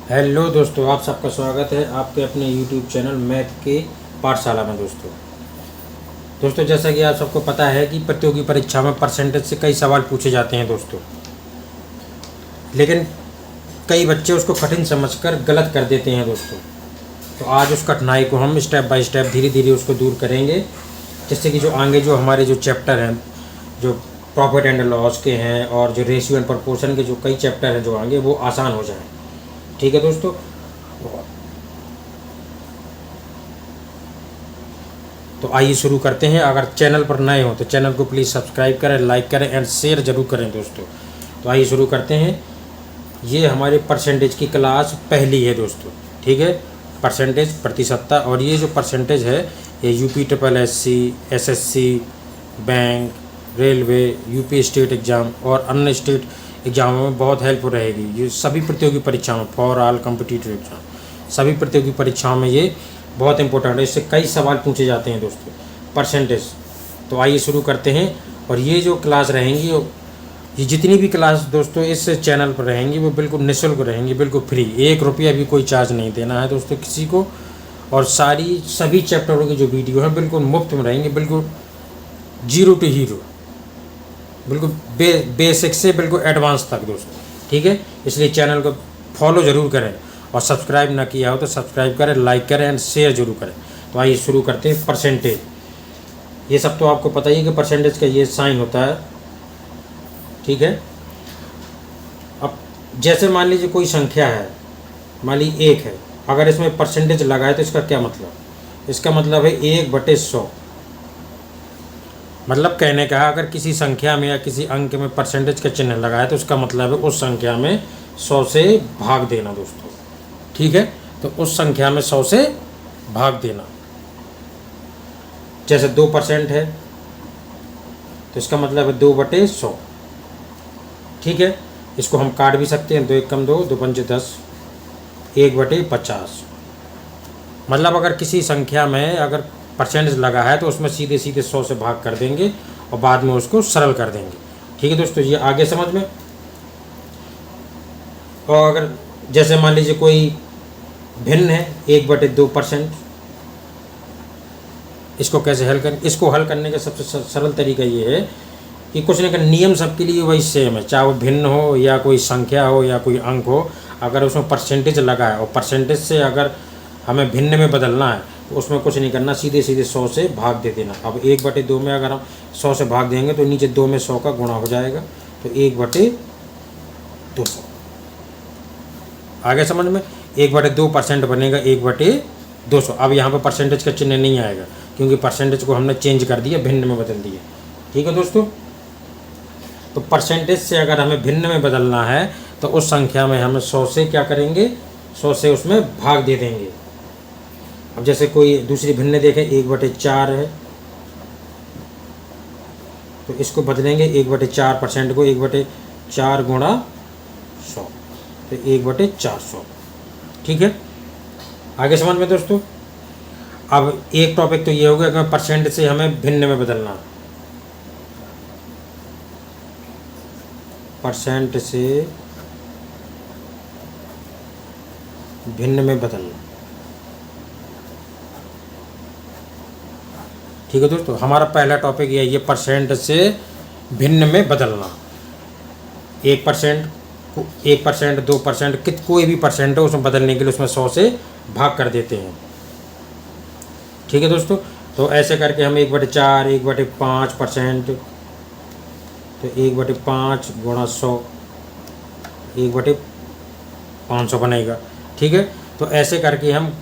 Hello दोस्तों, आप सबका स्वागत है आपके अपने यूट्यूब चैनल मैथ के पाठशाला में। दोस्तों जैसा कि आप सबको पता है कि प्रतियोगी परीक्षा में परसेंटेज से कई सवाल पूछे जाते हैं दोस्तों, लेकिन कई बच्चे उसको कठिन समझकर गलत कर देते हैं दोस्तों। तो आज उस कठिनाई को हम स्टेप बाय स्टेप धीरे धीरे उसको दूर करेंगे, जिससे कि जो आगे जो हमारे जो चैप्टर हैं, जो प्रॉफिट एंड लॉस के हैं और जो रेशियो एंड प्रोपोर्शन के जो कई चैप्टर हैं जो आगे, वो आसान हो जाए। ठीक है दोस्तों। तो आइए शुरू करते हैं। अगर चैनल पर नए हो तो चैनल को प्लीज़ सब्सक्राइब करें, लाइक करें एंड शेयर जरूर करें दोस्तों। तो आइए शुरू करते हैं। ये हमारे परसेंटेज की क्लास पहली है दोस्तों। ठीक है, परसेंटेज प्रतिशतता। और ये जो परसेंटेज है ये UP triple SC, SSC, bank, railway, UP state exam और अन्य स्टेट एग्जामों में बहुत हेल्पफुल रहेगी। ये सभी प्रतियोगी परीक्षाओं में, फॉर ऑल कॉम्पिटिटिव एग्जाम, सभी प्रतियोगी परीक्षाओं में ये बहुत इंपॉर्टेंट है। इससे कई सवाल पूछे जाते हैं दोस्तों, परसेंटेज। तो आइए शुरू करते हैं। और ये जो क्लास रहेंगी, ये जितनी भी क्लास दोस्तों इस चैनल पर रहेंगी वो बिल्कुल निःशुल्क रहेंगी, बिल्कुल फ्री। 1 रुपया भी कोई चार्ज नहीं देना है दोस्तों किसी को। और सभी चैप्टरों की जो वीडियो है बिल्कुल मुफ्त में रहेंगी, बिल्कुल जीरो टू हीरो, बिल्कुल बेसिक से बिल्कुल एडवांस तक दोस्तों। ठीक है, इसलिए चैनल को फॉलो ज़रूर करें और सब्सक्राइब ना किया हो तो सब्सक्राइब करें, लाइक करें एंड शेयर जरूर करें। तो आइए शुरू करते हैं। परसेंटेज, ये सब तो आपको पता ही है कि परसेंटेज का ये साइन होता है। ठीक है, अब जैसे मान लीजिए कोई संख्या है, मान लीजिए 1 है, अगर इसमें परसेंटेज लगा है तो इसका क्या मतलब? इसका मतलब है 1/100। मतलब कहने का है, अगर किसी संख्या में या किसी अंक में परसेंटेज का चिन्ह लगा है तो उसका मतलब है उस संख्या में 100 से भाग देना दोस्तों। ठीक है, तो उस संख्या में 100 से भाग देना। जैसे 2% है तो इसका मतलब है 2/100। ठीक है, इसको हम काट भी सकते हैं, 2 एकम 2, 2 पंचे 10, 1/50। मतलब अगर किसी संख्या में अगर परसेंटेज लगा है तो उसमें सीधे सीधे 100 से भाग कर देंगे और बाद में उसको सरल कर देंगे। ठीक है दोस्तों, ये आगे समझ में। और अगर जैसे मान लीजिए कोई भिन्न है 1/2%, इसको कैसे हल करें? इसको हल करने का सबसे सरल तरीका ये है कि कुछ नहीं कर, नियम सबके लिए वही सेम है, चाहे वो भिन्न हो या कोई संख्या हो या कोई अंक हो। अगर उसमें परसेंटेज लगा है और परसेंटेज से अगर हमें भिन्न में बदलना है तो उसमें कुछ नहीं करना, सीधे सीधे 100 से भाग दे देना। अब 1/2 में अगर हम 100 से भाग देंगे तो नीचे 2 में 100 का गुणा हो जाएगा, तो 1/200। आगे समझ में? 1/2% बनेगा 1/200। अब यहाँ पर परसेंटेज का चिन्ह नहीं आएगा क्योंकि परसेंटेज को हमने चेंज कर दिया, भिन्न में बदल दिया। ठीक है दोस्तों, तो परसेंटेज से अगर हमें भिन्न में बदलना है तो उस संख्या में हमें 100 से क्या करेंगे, 100 से उसमें भाग दे देंगे। अब जैसे कोई दूसरी भिन्न देखें, 1/4 है तो इसको बदलेंगे 1/4% को 1/4 गुणा 100, तो 1/400। ठीक है, आगे समझ में दोस्तों। अब एक टॉपिक तो ये हो गया कि परसेंट से हमें भिन्न में बदलना, परसेंट से भिन्न में बदलना। ठीक है दोस्तों, हमारा पहला टॉपिक ये है, परसेंट से भिन्न में बदलना। 1%, 2%, कोई भी परसेंट हो उसमें बदलने के लिए उसमें 100 से भाग कर देते हैं। ठीक है दोस्तों, तो ऐसे करके हम 1/4, 1/5%, तो 1/5 गुणा 100, 1/500 बनेगा। ठीक है, तो ऐसे करके हम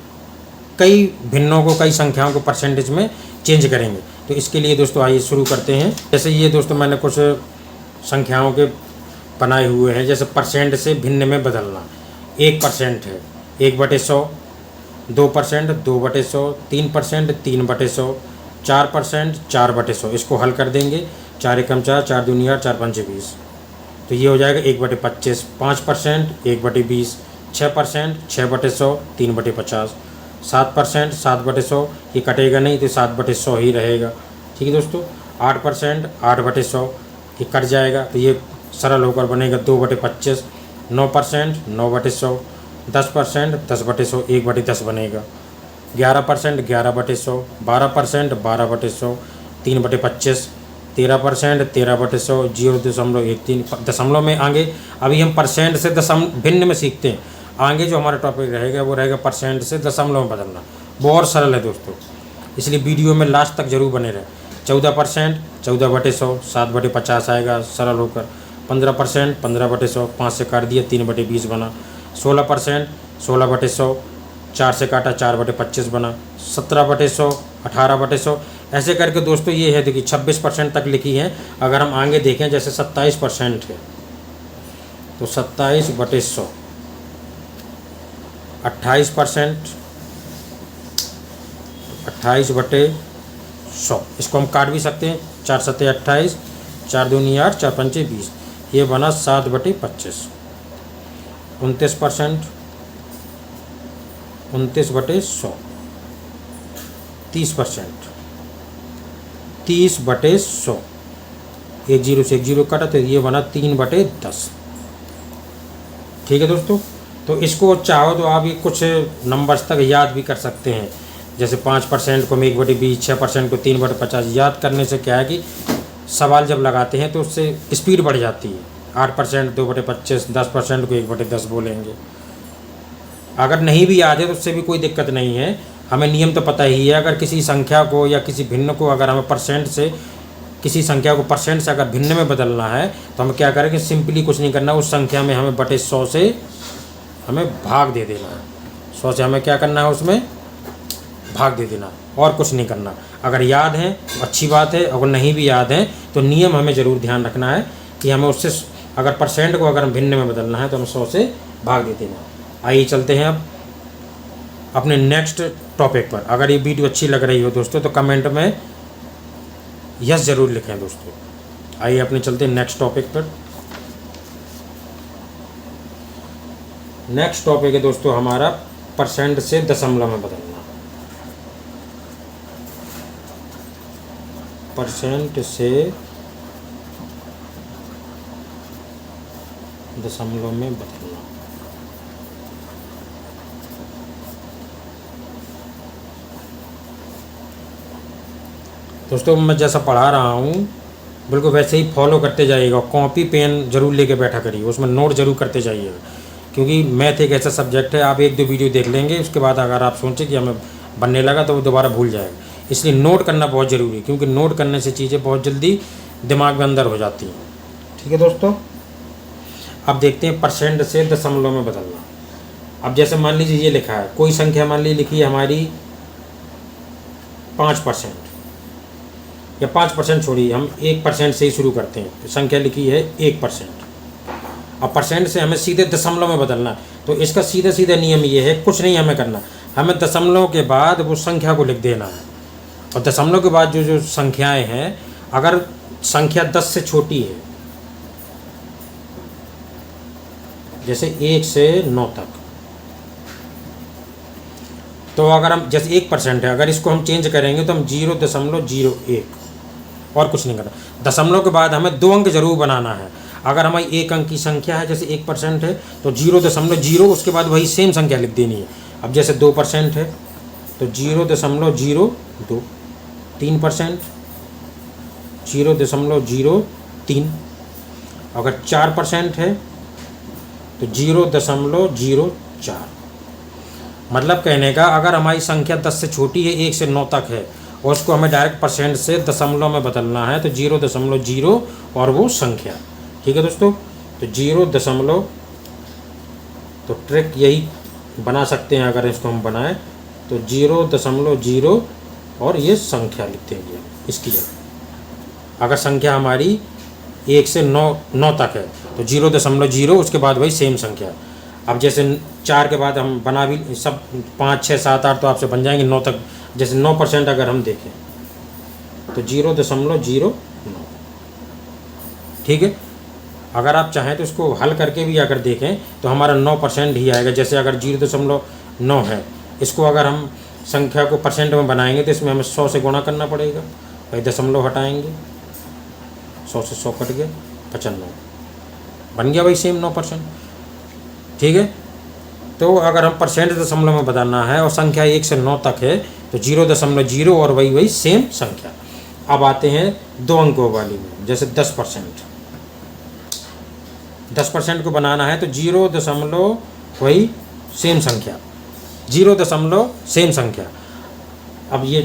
कई भिन्नों को, कई संख्याओं को परसेंटेज में चेंज करेंगे। तो इसके लिए दोस्तों आइए शुरू करते हैं। जैसे ये दोस्तों मैंने कुछ संख्याओं के बनाए हुए हैं, जैसे परसेंट से भिन्न में बदलना। 1% है 1/100, 2% 2/100, 3% 3/100, 4% 4/100। इसको हल कर देंगे, 4 एकम 4, 4 दूनी 8, 4 पंचे 20, तो ये हो जाएगा 1/25। 5% 1/20, 6% 6/100, 3/50, 7% 7/100, ये कटेगा नहीं तो 7/100 ही रहेगा। ठीक है दोस्तों, 8% 8/100, ये कट जाएगा तो ये सरल होकर बनेगा 2/25। 9% 9/100, 10%, 10/100 1/10 बनेगा। 11%, 11/100, 12%, 12/100, 3/25, 13%, 13/100, 0.13 दशमलव में आगे। अभी हम परसेंट से भिन्न में सीखते हैं। आगे जो हमारा टॉपिक रहेगा वो रहेगा परसेंट से दशमलव में बदलना। बहुत सरल है दोस्तों, इसलिए वीडियो में लास्ट तक जरूर बने रहे। 14%, 14/100, 7/50 आएगा सरल होकर। 15%, 15/100, 5 से काट दिया 3/20 बना। 16%, 16/100, 4 से काटा 4/25 बना। 17/100, 18/100, ऐसे करके दोस्तों ये है देखिए 26% तक लिखी है। अगर हम आगे देखें जैसे 27% है तो 27/100, 28%, 28/100, इसको हम काट भी सकते हैं। 4 सत्ते 28, 4 दूनी 8, 4 पंचे 20, ये बना 7/25। 29%, 29/100, 30%, 30/100, 1 0 से 1 0 काटा तो ये बना 3/10। ठीक है दोस्तों, तो इसको चाहो तो आप ये कुछ नंबर्स तक याद भी कर सकते हैं। जैसे 5% को हम 1/20, 6% को 3/50। याद करने से क्या है कि सवाल जब लगाते हैं तो उससे स्पीड बढ़ जाती है। 8% 2/25, 10% को 1/10 बोलेंगे। अगर नहीं भी याद है तो उससे भी कोई दिक्कत नहीं है। हमें नियम तो पता ही है। अगर किसी संख्या को या किसी भिन्न को अगर हमें परसेंट से किसी संख्या को परसेंट से अगर भिन्न में बदलना है तो हम क्या करेंगे, सिंपली कुछ नहीं करना, उस संख्या में हमें बटे 100 से हमें भाग दे देना है। 100 से हमें क्या करना है, उसमें भाग दे देना, और कुछ नहीं करना। अगर याद है तो अच्छी बात है, अगर नहीं भी याद है तो नियम हमें ज़रूर ध्यान रखना है कि हमें उससे अगर परसेंट को अगर हम भिन्न में बदलना है तो हमें 100 से भाग दे देना। आइए चलते हैं अब अपने नेक्स्ट टॉपिक पर। अगर ये वीडियो अच्छी लग रही हो दोस्तों तो कमेंट में यस ज़रूर लिखें दोस्तों। आइए अपने चलते हैं नेक्स्ट टॉपिक पर। नेक्स्ट टॉपिक है दोस्तों हमारा परसेंट से दशमलव में बदलना। परसेंट से दशमलव में बदलना। दोस्तों मैं जैसा पढ़ा रहा हूँ बिल्कुल वैसे ही फॉलो करते जाइएगा। कॉपी पेन जरूर लेके बैठा करिए, उसमें नोट जरूर करते जाइएगा, क्योंकि मैथ एक ऐसा सब्जेक्ट है, आप 1-2 वीडियो देख लेंगे उसके बाद अगर आप सोचें कि हमें बनने लगा तो वो दोबारा भूल जाएगा। इसलिए नोट करना बहुत ज़रूरी है, क्योंकि नोट करने से चीज़ें बहुत जल्दी दिमाग में अंदर हो जाती हैं। ठीक है दोस्तों, अब देखते हैं परसेंट से दशमलव में बदलना। अब जैसे मान लीजिए ये लिखा है, कोई संख्या मान लीजिए लिखी है हमारी 5%, या 5% छोड़िए, हम 1% से ही शुरू करते हैं। संख्या लिखी है 1%। अब परसेंट से हमें सीधे दशमलव में बदलना है, तो इसका सीधा सीधा नियम ये है, कुछ नहीं हमें करना, हमें दशमलव के बाद वो संख्या को लिख देना है। और दशमलव के बाद जो जो संख्याएं हैं, अगर संख्या 10 से छोटी है, जैसे 1 से 9 तक, तो अगर हम जैसे 1% है, अगर इसको हम चेंज करेंगे तो हम 0.01, और कुछ नहीं करना। दशमलव के बाद हमें 2 अंक जरूर बनाना है। अगर हमारी 1 अंक की संख्या है, जैसे 1% है, तो 0.0 उसके बाद वही सेम संख्या लिख देनी है। अब जैसे 2% है तो 0.02, 3% 0.03, अगर 4% है तो 0.04। मतलब कहने का, अगर हमारी संख्या 10 से छोटी है, 1 से 9 तक है, और उसको हमें डायरेक्ट परसेंट से दशमलव में बदलना है, तो 0.0 और वो संख्या। ठीक है दोस्तों, तो 0. तो ट्रिक यही बना सकते हैं, अगर इसको हम बनाएं तो 0.0 और ये संख्या लिखते हैं इसकी जगह। अगर संख्या हमारी 1 से 9 तक है तो 0.0, उसके बाद वही सेम संख्या। अब जैसे 4 के बाद हम बना भी सब 5, 6, 7, 8 तो आपसे बन जाएंगे 9 तक। जैसे 9% अगर हम देखें तो 0.09। ठीक है, अगर आप चाहें तो इसको हल करके भी अगर देखें तो हमारा 9% ही आएगा। जैसे अगर 0.9 है, इसको अगर हम संख्या को परसेंट में बनाएंगे तो इसमें हमें 100 से गुणा करना पड़ेगा, भाई दशमलव हटाएंगे, 100 से 100 कट गया, 95 बन गया भाई सेम 9%। ठीक है, तो अगर हम परसेंट दशमलव में बदलना है और संख्या 1 से 9 तक है तो 0.0 और वही सेम संख्या। अब आते हैं 2 अंकों वाली में, जैसे 10%। 10% को बनाना है तो 0. वही सेम संख्या, 0. सेम संख्या। अब ये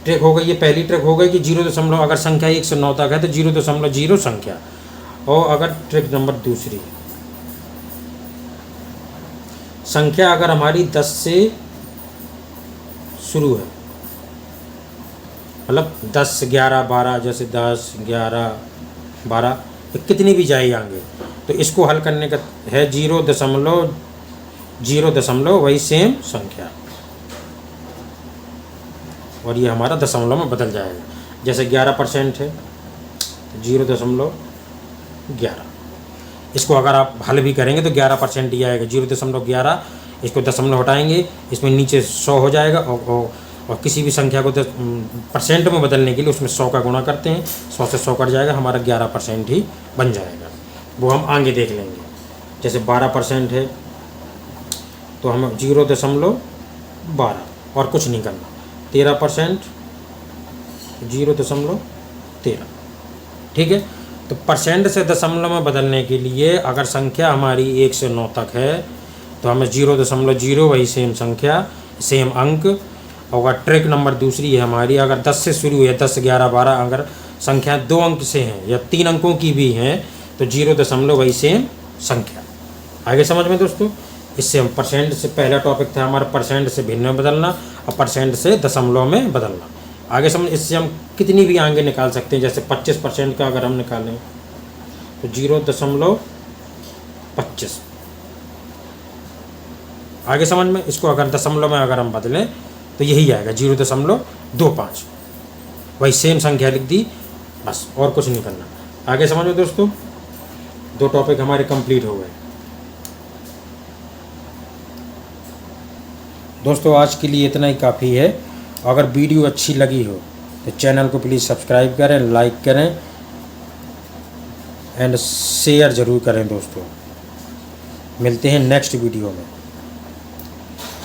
ट्रिक हो गई, ये पहली ट्रिक हो गई कि 0. अगर संख्या 1 से 9 तक है तो 0.0 संख्या। और अगर ट्रिक नंबर दूसरी, संख्या अगर हमारी 10 से शुरू है, मतलब 10, 11, 12, जैसे 10, 11, 12 कितनी भी जाए आगे, तो इसको हल करने का है 0.0 वही सेम संख्या, और ये हमारा दशमलव में बदल जाएगा। जैसे 11% है तो 0.11, इसको अगर आप हल भी करेंगे तो 11% ही आएगा। 0.11, इसको दशमलव हटाएंगे, इसमें नीचे 100 हो जाएगा, और किसी भी संख्या को परसेंट में बदलने के लिए उसमें 100 का गुणा करते हैं, 100 से 100 कट जाएगा, हमारा 11% ही बन जाएगा। वो हम आगे देख लेंगे। जैसे 12% है तो हम 0.12 और कुछ नहीं करना। 13% 0.13, ठीक है। तो परसेंट से दशमलव में बदलने के लिए अगर संख्या हमारी 1 से 9 तक है तो हमें 0.0 वही सेम संख्या, सेम अंक। और ट्रिक नंबर दूसरी है हमारी, अगर 10 से शुरू है, 10, 11, 12, अगर संख्या 2 अंक से हैं या 3 अंकों की भी हैं तो 0. वही सेम संख्या। आगे समझ में दोस्तों, इससे हम परसेंट से, पहला टॉपिक था हमारा परसेंट से भिन्न में बदलना और परसेंट से दशमलव में बदलना। आगे समझ, इससे हम कितनी भी आगे निकाल सकते हैं। जैसे 25% का अगर हम निकालें तो 0.25, आगे समझ में। इसको अगर दशमलव में अगर हम बदलें तो यही आएगा 0.25, वही सेम संख्या लिख दी, बस और कुछ नहीं करना। आगे समझ में दोस्तों, 2 टॉपिक हमारे कंप्लीट हो गए। दोस्तों आज के लिए इतना ही काफ़ी है। अगर वीडियो अच्छी लगी हो तो चैनल को प्लीज़ सब्सक्राइब करें, लाइक करें एंड शेयर ज़रूर करें दोस्तों। मिलते हैं नेक्स्ट वीडियो में।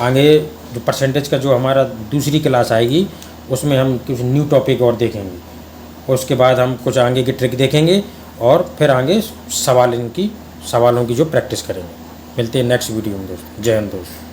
आगे जो परसेंटेज का जो हमारा दूसरी क्लास आएगी उसमें हम कुछ न्यू टॉपिक और देखेंगे, और उसके बाद हम कुछ आगे की ट्रिक देखेंगे और फिर आगे सवालों की जो प्रैक्टिस करेंगे। मिलते हैं नेक्स्ट वीडियो में दोस्तों। जय हिंद दोस्तों।